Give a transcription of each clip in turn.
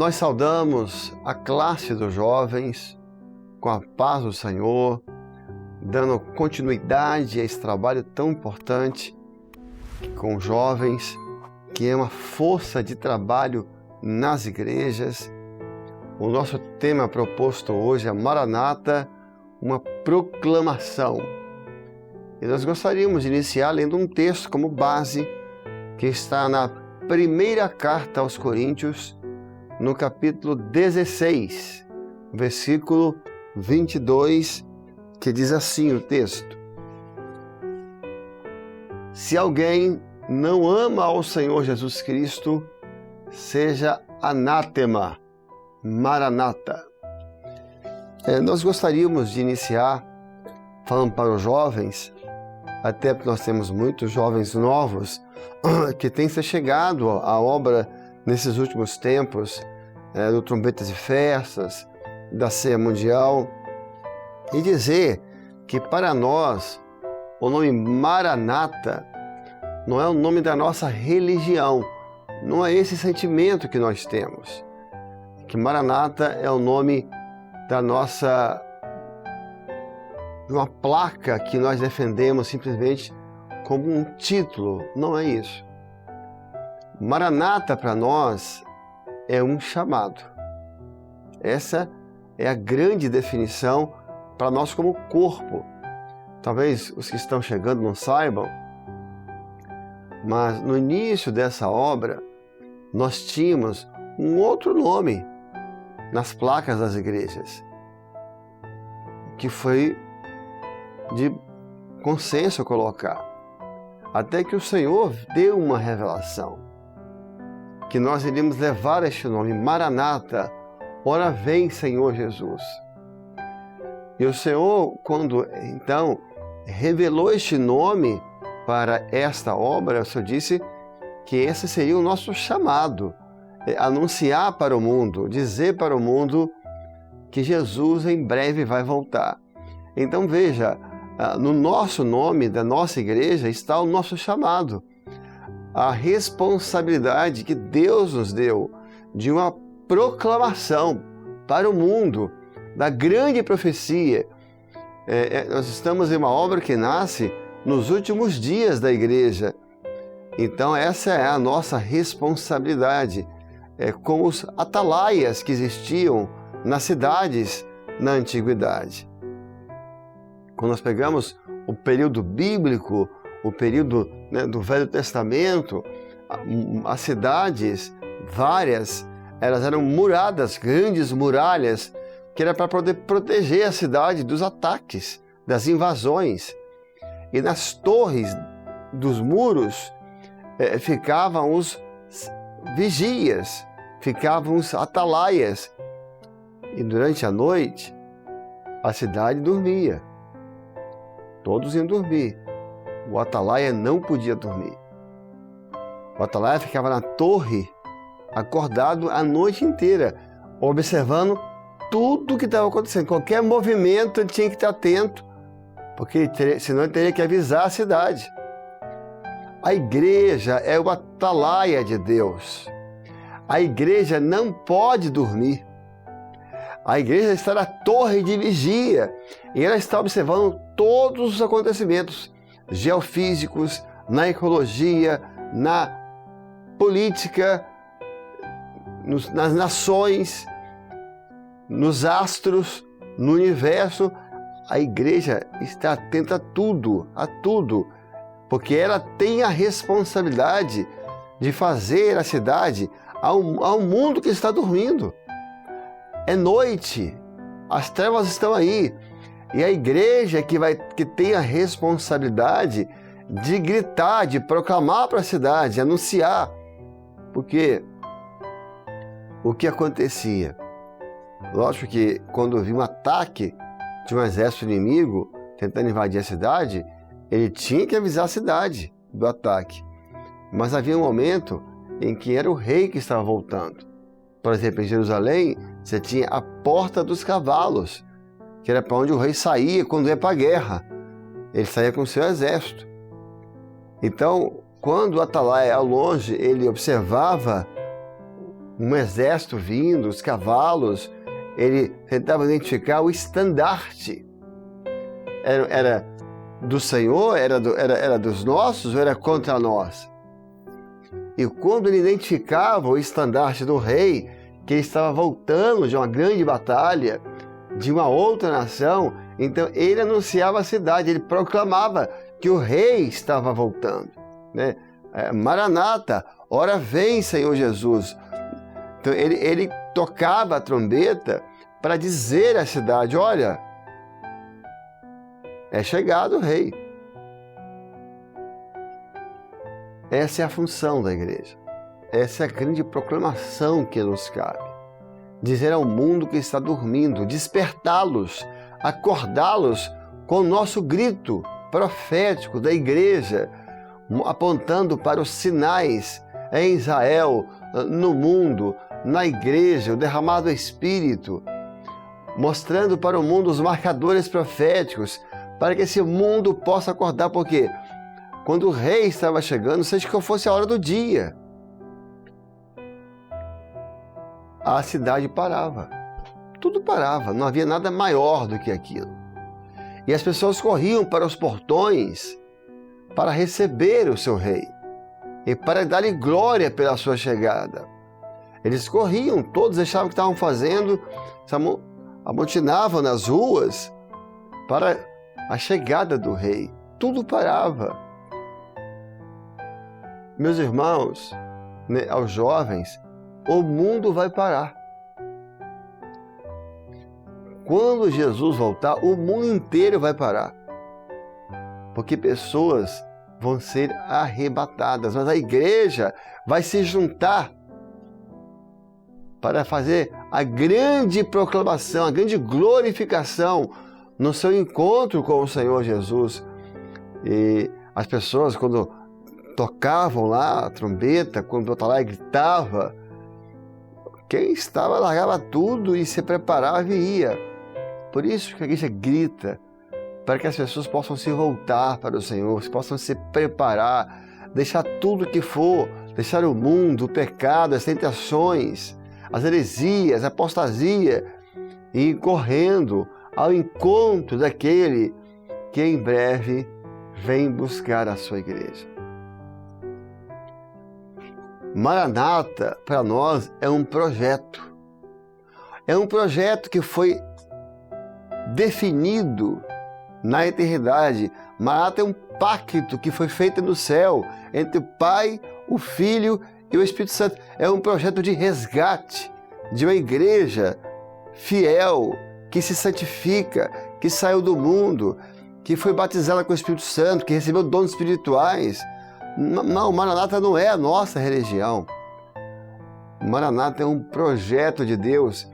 Nós saudamos a classe dos jovens com a paz do Senhor, dando continuidade a esse trabalho tão importante com jovens, que é uma força de trabalho nas igrejas. O nosso tema proposto hoje é Maranata, uma proclamação. E nós gostaríamos de iniciar lendo um texto como base, que está na primeira carta aos Coríntios, no capítulo 16, versículo 22, que diz assim o texto: Se alguém não ama ao Senhor Jesus Cristo, seja anátema. Maranata. Nós gostaríamos de iniciar falando para os jovens, até porque nós temos muitos jovens novos que têm se chegado à obra nesses últimos tempos, do Trombetas e Festas, da Ceia Mundial, e dizer que para nós o nome Maranata não é o nome da nossa religião, não é esse sentimento que nós temos. Que Maranata é o nome da nossa, de uma placa que nós defendemos simplesmente como um título. Não é isso. Maranata para nós é um chamado. Essa é a grande definição para nós como corpo. Talvez os que estão chegando não saibam, mas no início dessa obra nós tínhamos um outro nome nas placas das igrejas, que foi de consenso colocar, até que o Senhor deu uma revelação, que nós iríamos levar este nome, Maranata, ora vem Senhor Jesus. E o Senhor, quando então revelou este nome para esta obra, o Senhor disse que esse seria o nosso chamado, anunciar para o mundo, dizer para o mundo que Jesus em breve vai voltar. Então veja, no nosso nome, da nossa igreja, está o nosso chamado, a responsabilidade que Deus nos deu de uma proclamação para o mundo da grande profecia. Nós estamos em uma obra que nasce nos últimos dias da igreja. Então essa é a nossa responsabilidade, como os atalaias que existiam nas cidades na antiguidade. Quando nós pegamos o período bíblico, o período do Velho Testamento, as cidades, várias, elas eram muradas, grandes muralhas, que era para poder proteger a cidade dos ataques, das invasões. E nas torres dos muros ficavam os vigias, ficavam os atalaias. E durante a noite, a cidade dormia. Todos iam dormir. O atalaia não podia dormir. O atalaia ficava na torre, acordado a noite inteira, observando tudo o que estava acontecendo. Qualquer movimento ele tinha que estar atento, porque senão ele teria que avisar a cidade. A igreja é o atalaia de Deus. A igreja não pode dormir. A igreja está na torre de vigia e ela está observando todos os acontecimentos geofísicos, na ecologia, na política, nas nações, nos astros, no universo. A igreja está atenta a tudo, porque ela tem a responsabilidade de fazer a cidade ao mundo que está dormindo. É noite, as trevas estão aí, e a igreja que tem a responsabilidade de gritar, de proclamar para a cidade, anunciar, porque o que acontecia? Lógico que quando havia um ataque de um exército inimigo tentando invadir a cidade, ele tinha que avisar a cidade do ataque. Mas havia um momento em que era o rei que estava voltando. Por exemplo, em Jerusalém, você tinha a Porta dos Cavalos, que era para onde o rei saía quando ia para a guerra. Ele saía com o seu exército. Então, quando o atalaia ao longe, ele observava um exército vindo, os cavalos, ele tentava identificar o estandarte. Era do Senhor, era dos nossos ou era contra nós? E quando ele identificava o estandarte do rei, que ele estava voltando de uma grande batalha, de uma outra nação, então ele anunciava a cidade, ele proclamava que o rei estava voltando, né? Maranata, ora vem, Senhor Jesus. Então ele tocava a trombeta para dizer à cidade, olha, é chegado o rei. Essa é a função da igreja. Essa é a grande proclamação que nos cabe. Dizer ao mundo que está dormindo, despertá-los, acordá-los com o nosso grito profético da igreja, apontando para os sinais em Israel, no mundo, na igreja, o derramado Espírito, mostrando para o mundo os marcadores proféticos, para que esse mundo possa acordar, porque quando o rei estava chegando, seja que fosse a hora do dia, a cidade parava. Tudo parava, não havia nada maior do que aquilo. E as pessoas corriam para os portões para receber o seu rei e para dar-lhe glória pela sua chegada. Eles corriam, todos achavam que estavam fazendo, amotinavam nas ruas para a chegada do rei. Tudo parava. Meus irmãos, né, aos jovens, o mundo vai parar. Quando Jesus voltar, o mundo inteiro vai parar. Porque pessoas vão ser arrebatadas, mas a igreja vai se juntar para fazer a grande proclamação, a grande glorificação no seu encontro com o Senhor Jesus. E as pessoas, quando tocavam lá a trombeta, quando o lá gritava, quem estava largava tudo e se preparava e ia. Por isso que a igreja grita, para que as pessoas possam se voltar para o Senhor, possam se preparar, deixar tudo que for, deixar o mundo, o pecado, as tentações, as heresias, a apostasia, e ir correndo ao encontro daquele que em breve vem buscar a sua igreja. Maranata, para nós, é um projeto. É um projeto que foi definido na eternidade. Maranata é um pacto que foi feito no céu entre o Pai, o Filho e o Espírito Santo. É um projeto de resgate de uma igreja fiel, que se santifica, que saiu do mundo, que foi batizada com o Espírito Santo, que recebeu dons espirituais. Não, Maranata não é a nossa religião. Maranata é um projeto de Deus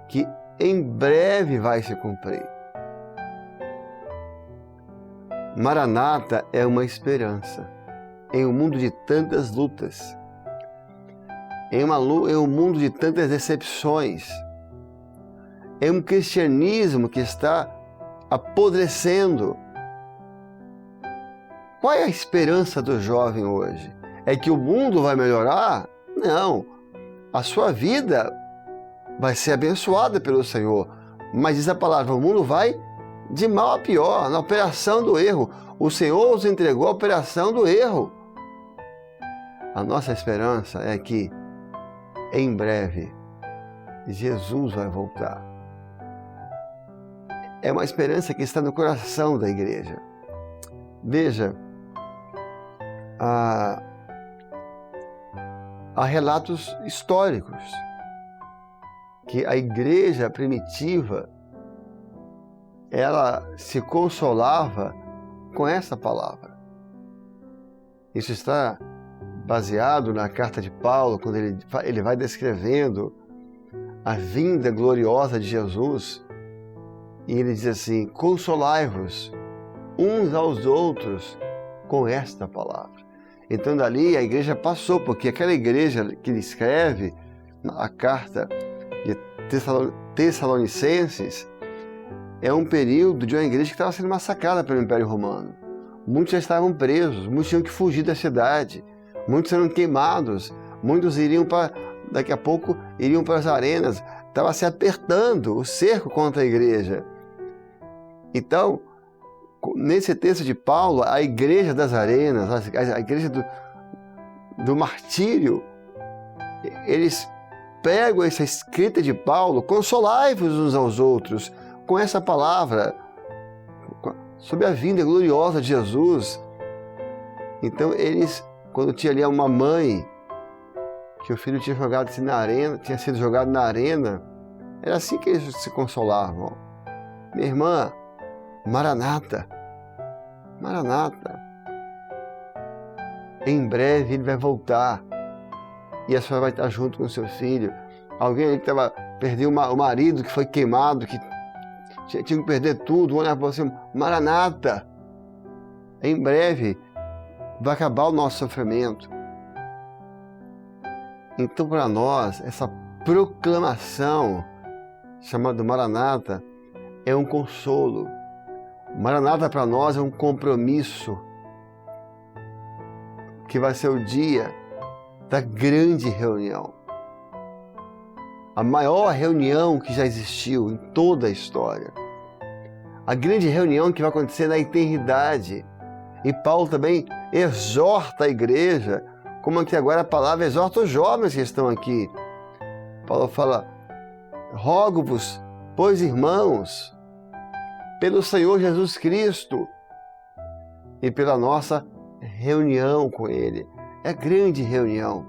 que em breve vai se cumprir. Maranata é uma esperança em um mundo de tantas lutas, em um mundo de tantas decepções, em um cristianismo que está apodrecendo. Qual é a esperança do jovem hoje? É que o mundo vai melhorar? Não. A sua vida vai ser abençoada pelo Senhor. Mas diz a palavra, o mundo vai de mal a pior, na operação do erro. O Senhor nos entregou a operação do erro. A nossa esperança é que, em breve, Jesus vai voltar. É uma esperança que está no coração da igreja. Veja, há relatos históricos que a igreja primitiva, ela se consolava com essa palavra. Isso está baseado na carta de Paulo, quando ele vai descrevendo a vinda gloriosa de Jesus, e ele diz assim, consolai-vos uns aos outros com esta palavra. Então dali a igreja passou, porque aquela igreja que ele escreve a carta de Tessalonicenses é um período de uma igreja que estava sendo massacrada pelo Império Romano. Muitos já estavam presos, muitos tinham que fugir da cidade, muitos eram queimados, muitos iriam para daqui a pouco iriam para as arenas. Estava se apertando o cerco contra a igreja. Então, nesse texto de Paulo, a igreja das arenas, a igreja do martírio, eles pegam essa escrita de Paulo: consolai-vos uns aos outros com essa palavra, sobre a vinda gloriosa de Jesus. Então eles, quando tinha ali uma mãe, que o filho tinha sido jogado na arena, era assim que eles se consolavam: minha irmã, Maranata, Maranata, em breve ele vai voltar e a senhora vai estar junto com o seu filho. Alguém ali que perdeu o marido, que foi queimado, que tinha que perder tudo, olhar para você: Maranata, em breve vai acabar o nosso sofrimento. Então, para nós, essa proclamação chamada Maranata é um consolo. Maranata para nós é um compromisso, que vai ser o dia da grande reunião. A maior reunião que já existiu em toda a história. A grande reunião que vai acontecer na eternidade. E Paulo também exorta a igreja, como aqui agora a palavra exorta os jovens que estão aqui. Paulo fala: rogo-vos, pois irmãos, pelo Senhor Jesus Cristo e pela nossa reunião com Ele. É a grande reunião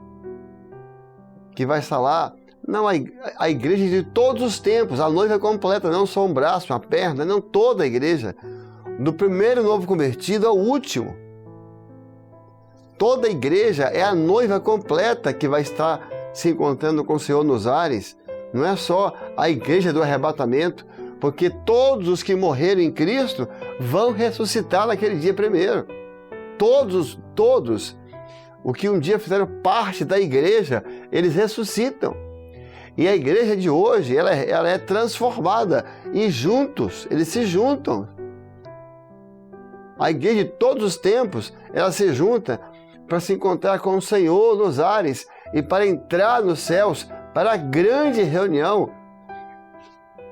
que vai estar lá. Não a igreja de todos os tempos, a noiva completa, não só um braço, uma perna, não, toda a igreja, do primeiro novo convertido ao último. Toda a igreja é a noiva completa que vai estar se encontrando com o Senhor nos ares. Não é só a igreja do arrebatamento, porque todos os que morreram em Cristo vão ressuscitar naquele dia primeiro. Todos, o que um dia fizeram parte da igreja, eles ressuscitam. E a igreja de hoje, ela é transformada, e juntos, eles se juntam. A igreja de todos os tempos, ela se junta para se encontrar com o Senhor nos ares e para entrar nos céus, para a grande reunião.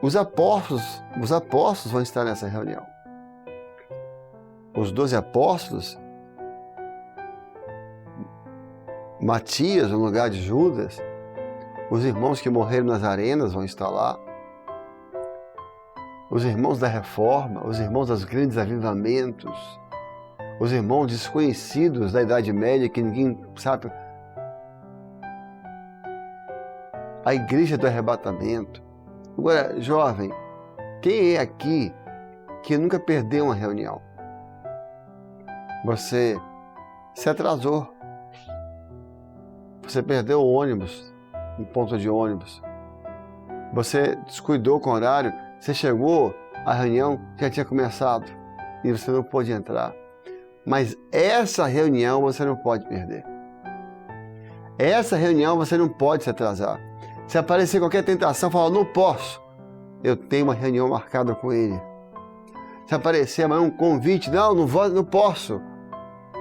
Os apóstolos vão estar nessa reunião. Os 12 apóstolos, Matias, no lugar de Judas, os irmãos que morreram nas arenas vão estar lá, os irmãos da Reforma, os irmãos dos grandes avivamentos, os irmãos desconhecidos da Idade Média que ninguém sabe, a igreja do arrebatamento. Agora, jovem, quem é aqui que nunca perdeu uma reunião? Você se atrasou, você perdeu o ônibus, um ponto de ônibus, você descuidou com o horário, você chegou, a reunião já tinha começado e você não pôde entrar. Mas essa reunião você não pode perder. Essa reunião você não pode se atrasar. Se aparecer qualquer tentação, fala: não posso, eu tenho uma reunião marcada com ele. Se aparecer amanhã um convite, não posso,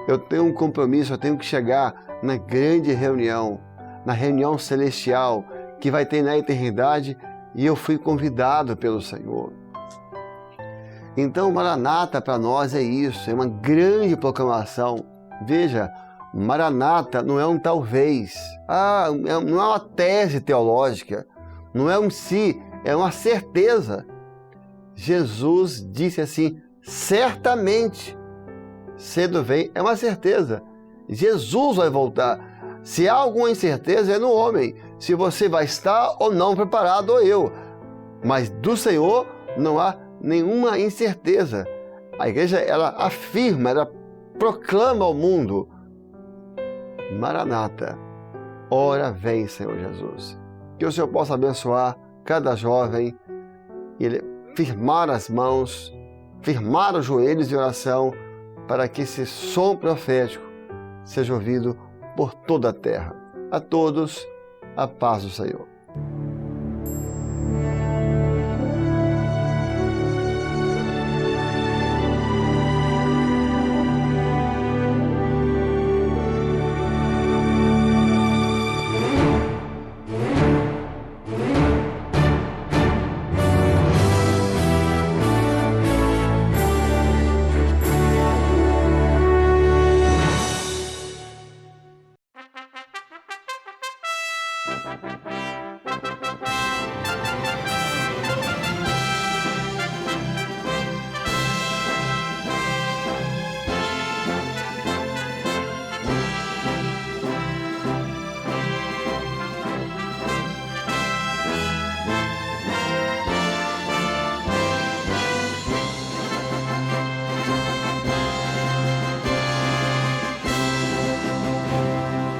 eu tenho um compromisso, eu tenho que chegar na grande reunião, na reunião celestial que vai ter na eternidade, e eu fui convidado pelo Senhor. Então, Maranata para nós é isso, é uma grande proclamação. Veja, Maranata não é um talvez, não é uma tese teológica, não é um se, é uma certeza. Jesus disse assim: certamente, cedo vem, é uma certeza. Jesus vai voltar. Se há alguma incerteza, é no homem, se você vai estar ou não preparado, ou eu. Mas do Senhor não há nenhuma incerteza. A igreja, ela afirma, ela proclama ao mundo: Maranata, ora vem, Senhor Jesus. Que o Senhor possa abençoar cada jovem, e ele firmar as mãos, firmar os joelhos de oração, para que esse som profético seja ouvido por toda a terra. A todos, a paz do Senhor.